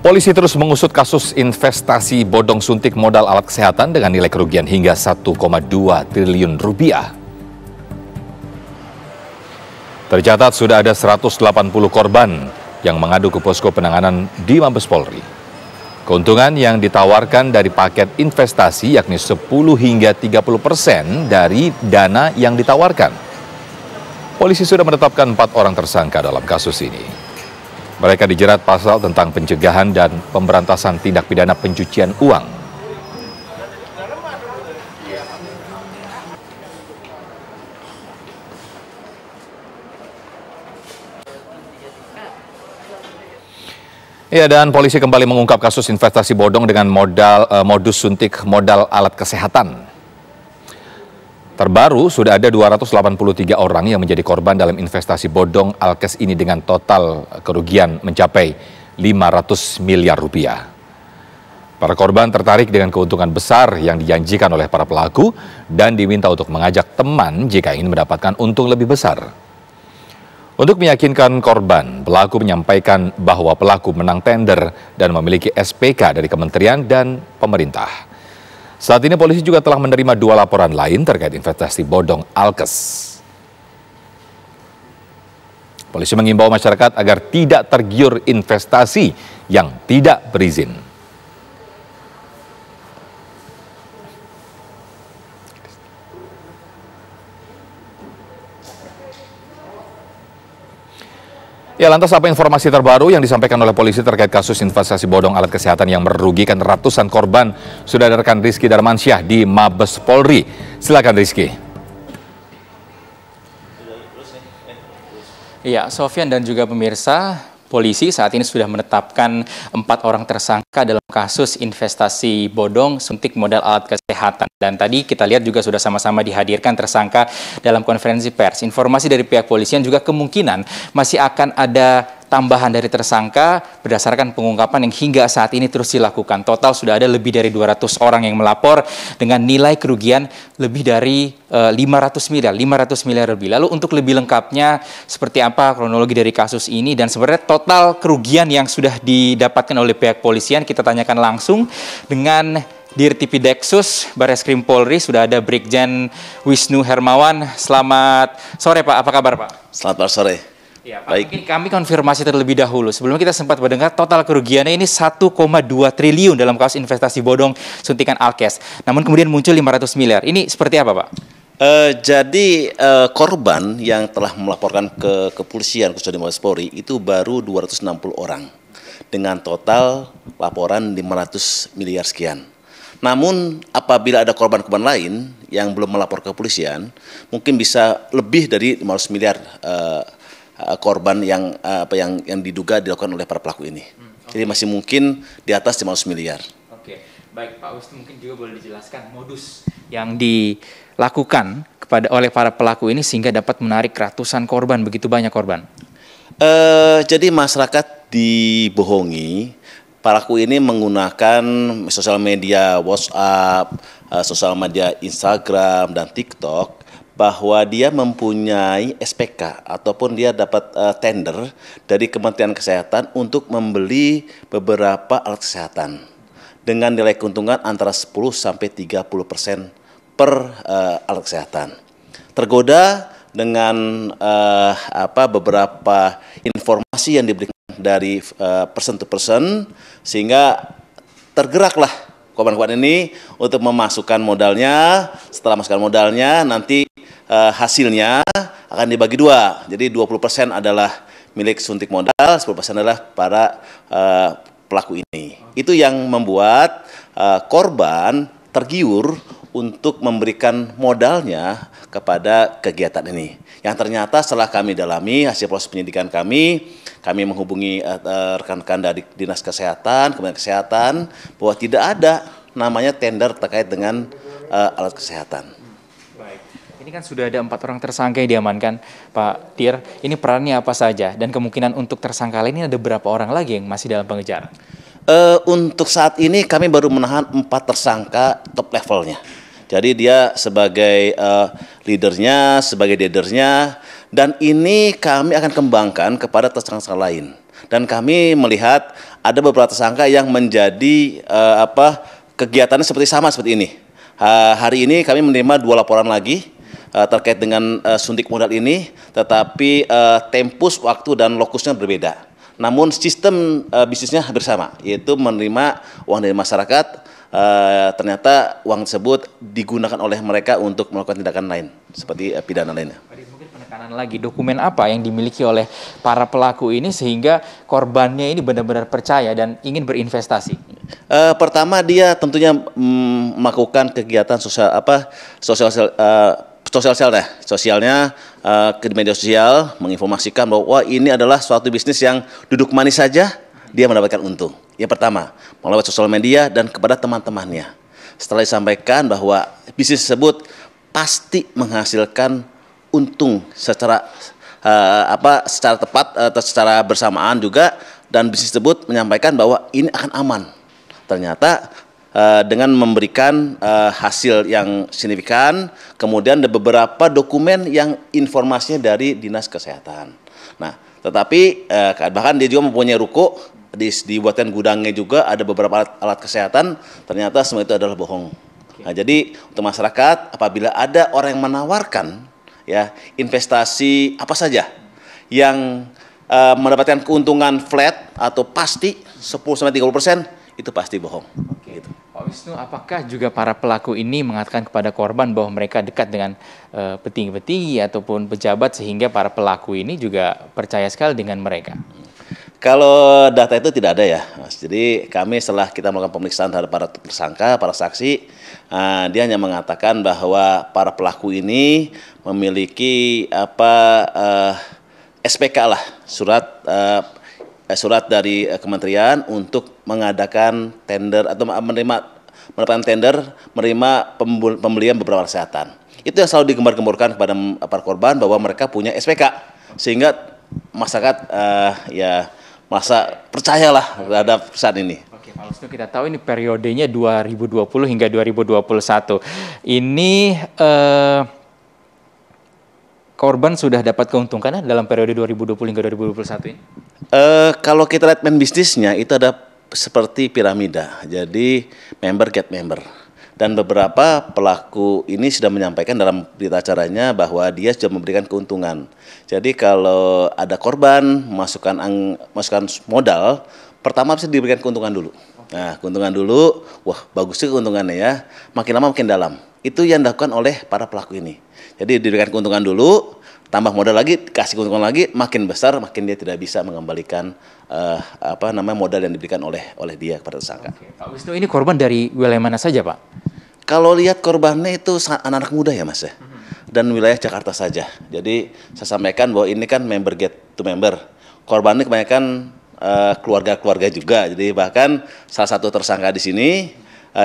Polisi terus mengusut kasus investasi bodong suntik modal alat kesehatan dengan nilai kerugian hingga 1,2 triliun rupiah. Tercatat sudah ada 180 korban yang mengadu ke posko penanganan di Mabes Polri. Keuntungan yang ditawarkan dari paket investasi yakni 10 hingga 30% dari dana yang ditawarkan. Polisi sudah menetapkan 4 orang tersangka dalam kasus ini. Mereka dijerat pasal tentang pencegahan dan pemberantasan tindak pidana pencucian uang. Ya, dan polisi kembali mengungkap kasus investasi bodong dengan modus suntik modal alat kesehatan. Terbaru, sudah ada 283 orang yang menjadi korban dalam investasi bodong Alkes ini dengan total kerugian mencapai 500 miliar rupiah. Para korban tertarik dengan keuntungan besar yang dijanjikan oleh para pelaku dan diminta untuk mengajak teman jika ingin mendapatkan untung lebih besar. Untuk meyakinkan korban, pelaku menyampaikan bahwa pelaku menang tender dan memiliki SPK dari kementerian dan pemerintah. Saat ini polisi juga telah menerima 2 laporan lain terkait investasi bodong Alkes. Polisi mengimbau masyarakat agar tidak tergiur investasi yang tidak berizin. Ya, lantas apa informasi terbaru yang disampaikan oleh polisi terkait kasus investasi bodong alat kesehatan yang merugikan ratusan korban? Sudah ada rekan Rizky Darmansyah di Mabes Polri. Silakan Rizky. Iya, Sofyan dan juga pemirsa, polisi saat ini sudah menetapkan 4 orang tersangka dalam kasus investasi bodong suntik modal alat kesehatan. Dan tadi kita lihat juga sudah sama-sama dihadirkan tersangka dalam konferensi pers. Informasi dari pihak polisian juga kemungkinan masih akan ada tambahan dari tersangka berdasarkan pengungkapan yang hingga saat ini terus dilakukan. Total sudah ada lebih dari 200 orang yang melapor dengan nilai kerugian lebih dari 500 miliar lebih. Lalu untuk lebih lengkapnya seperti apa kronologi dari kasus ini dan sebenarnya total kerugian yang sudah didapatkan oleh pihak polisian, kita tanyakan langsung dengan Dirtipideksus Barreskrim Polri. Sudah ada Brigjen Wisnu Hermawan. Selamat sore Pak, apa kabar Pak? Selamat sore. Ya, Pak, baik. Mungkin kami konfirmasi terlebih dahulu. Sebelumnya kita sempat mendengar total kerugiannya ini 1,2 triliun dalam kasus investasi bodong suntikan Alkes. Namun kemudian muncul 500 miliar. Ini seperti apa Pak? Jadi korban yang telah melaporkan ke kepolisian khususnya di Mabes Polri itu baru 260 orang dengan total laporan 500 miliar sekian. Namun apabila ada korban-korban lain yang belum melapor ke kepolisian, mungkin bisa lebih dari 500 miliar korban yang diduga dilakukan oleh para pelaku ini. Jadi masih mungkin di atas 500 miliar. Oke, baik Pak Wisnu, mungkin juga boleh dijelaskan modus yang dilakukan oleh para pelaku ini sehingga dapat menarik ratusan korban, begitu banyak korban. Jadi masyarakat dibohongi. Pelaku ini menggunakan sosial media WhatsApp, sosial media Instagram, dan TikTok bahwa dia mempunyai SPK ataupun dia dapat tender dari Kementerian Kesehatan untuk membeli beberapa alat kesehatan dengan nilai keuntungan antara 10-30% per alat kesehatan. Tergoda dengan beberapa informasi yang diberikan dari person to person, sehingga tergeraklah korban-korban ini untuk memasukkan modalnya. Setelah masukkan modalnya, nanti hasilnya akan dibagi 2. Jadi 20% adalah milik suntik modal, 10% adalah para pelaku ini. Itu yang membuat korban tergiur untuk memberikan modalnya kepada kegiatan ini. Yang ternyata setelah kami dalami hasil proses penyidikan kami menghubungi rekan-rekan dari Dinas Kesehatan, Kementerian Kesehatan, bahwa tidak ada namanya tender terkait dengan alat kesehatan. Baik, ini kan sudah ada 4 orang tersangka yang diamankan, Pak Tir. Ini perannya apa saja dan kemungkinan untuk tersangka lain ini ada berapa orang lagi yang masih dalam pengejaran? Untuk saat ini kami baru menahan 4 tersangka top levelnya. Jadi dia sebagai leadernya, sebagai leadernya, dan ini kami akan kembangkan kepada tersangka lain. Dan kami melihat ada beberapa tersangka yang menjadi kegiatannya seperti ini. Hari ini kami menerima 2 laporan lagi terkait dengan suntik modal ini, tetapi tempus, waktu, dan lokusnya berbeda. Namun sistem bisnisnya hampir sama, yaitu menerima uang dari masyarakat. Ternyata uang tersebut digunakan oleh mereka untuk melakukan tindakan lain, seperti pidana lainnya. Mungkin penekanan lagi, dokumen apa yang dimiliki oleh para pelaku ini sehingga korbannya ini benar-benar percaya dan ingin berinvestasi? Pertama, dia tentunya melakukan kegiatan sosialnya ke media sosial, menginformasikan bahwa ini adalah suatu bisnis yang duduk manis saja dia mendapatkan untung. Yang pertama, melalui sosial media dan kepada teman-temannya. Setelah disampaikan bahwa bisnis tersebut pasti menghasilkan untung secara tepat atau secara bersamaan juga, dan bisnis tersebut menyampaikan bahwa ini akan aman. Ternyata dengan memberikan hasil yang signifikan, kemudian ada beberapa dokumen yang informasinya dari Dinas Kesehatan. Nah, tetapi bahkan dia juga mempunyai ruko, dibuatkan gudangnya juga, ada beberapa alat kesehatan, ternyata semua itu adalah bohong. Nah, jadi untuk masyarakat, apabila ada orang yang menawarkan ya investasi apa saja yang mendapatkan keuntungan flat atau pasti 10-30%, itu pasti bohong. Gitu. Pak Wisnu, apakah juga para pelaku ini mengatakan kepada korban bahwa mereka dekat dengan petinggi-petinggi ataupun pejabat sehingga para pelaku ini juga percaya sekali dengan mereka? Kalau data itu tidak ada ya, Mas. Jadi kami setelah kita melakukan pemeriksaan terhadap para tersangka, para saksi, dia hanya mengatakan bahwa para pelaku ini memiliki SPK lah, surat dari kementerian untuk mengadakan tender atau mendapatkan tender menerima pembelian beberapa kesehatan. Itu yang selalu digembar-gemborkan kepada para korban bahwa mereka punya SPK, sehingga masyarakat masa percayalah terhadap perusahaan ini. Oke, Pak Wisnu, kita tahu ini periodenya 2020 hingga 2021. Ini korban sudah dapat keuntungan dalam periode 2020 hingga 2021 ini? Kalau kita lihat main bisnisnya itu ada seperti piramida, jadi member get member. Dan beberapa pelaku ini sudah menyampaikan dalam berita acaranya bahwa dia sudah memberikan keuntungan. Jadi kalau ada korban masukkan modal, pertama bisa diberikan keuntungan dulu. Nah, keuntungan dulu, wah bagus sih keuntungannya ya, makin lama makin dalam. Itu yang dilakukan oleh para pelaku ini. Jadi diberikan keuntungan dulu, tambah modal lagi, kasih keuntungan lagi, makin besar, makin dia tidak bisa mengembalikan modal yang diberikan oleh dia kepada tersangka. Pak Wisnu, ini korban dari wilayah mana saja, Pak? Kalau lihat korbannya itu anak-anak muda ya, Mas ya, dan wilayah Jakarta saja. Jadi saya sampaikan bahwa ini kan member get to member. Korbannya kebanyakan keluarga-keluarga juga. Jadi bahkan salah satu tersangka di sini,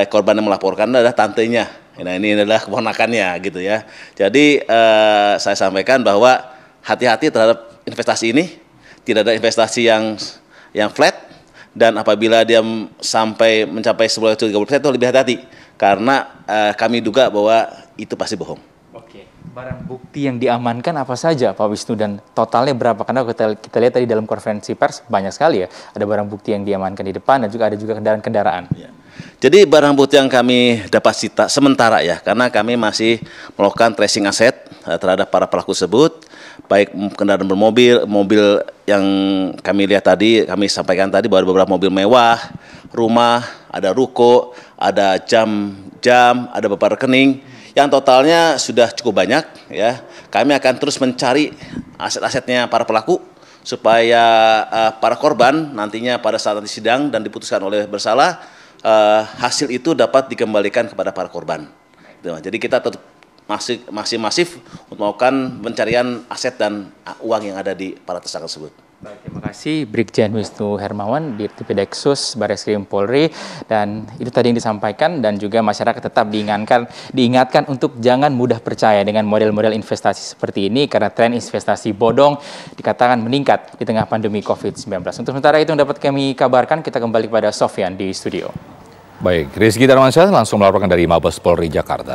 korban yang melaporkan adalah tantenya. Nah, ini adalah keponakannya gitu ya. Jadi saya sampaikan bahwa hati-hati terhadap investasi ini. Tidak ada investasi yang flat, dan apabila dia sampai mencapai 10-30% itu lebih hati-hati, karena kami duga bahwa itu pasti bohong. Oke, barang bukti yang diamankan apa saja, Pak Wisnu, dan totalnya berapa? Karena kita lihat tadi dalam konferensi pers banyak sekali ya, ada barang bukti yang diamankan di depan dan juga ada juga kendaraan-kendaraan. Ya. Jadi barang bukti yang kami dapat sita sementara ya, karena kami masih melakukan tracing aset terhadap para pelaku tersebut, baik kendaraan bermobil, mobil yang kami lihat tadi, kami sampaikan tadi bahwa ada beberapa mobil mewah, rumah, ada ruko, ada jam, ada beberapa rekening, yang totalnya sudah cukup banyak ya. Kami akan terus mencari aset-asetnya para pelaku supaya para korban nantinya pada saat nanti sidang dan diputuskan oleh bersalah, hasil itu dapat dikembalikan kepada para korban. Jadi kita tetap masih masif untuk melakukan pencarian aset dan uang yang ada di para tersangka tersebut. Baik, terima kasih Brigjen Wisnu Hermawan, Dirtipideksus Barreskrim Polri, dan itu tadi yang disampaikan, dan juga masyarakat tetap diingatkan untuk jangan mudah percaya dengan model-model investasi seperti ini karena tren investasi bodong dikatakan meningkat di tengah pandemi COVID-19. Untuk sementara itu yang dapat kami kabarkan, kita kembali kepada Sofyan di studio. Baik, Rizky Darmansyah langsung melaporkan dari Mabes Polri Jakarta.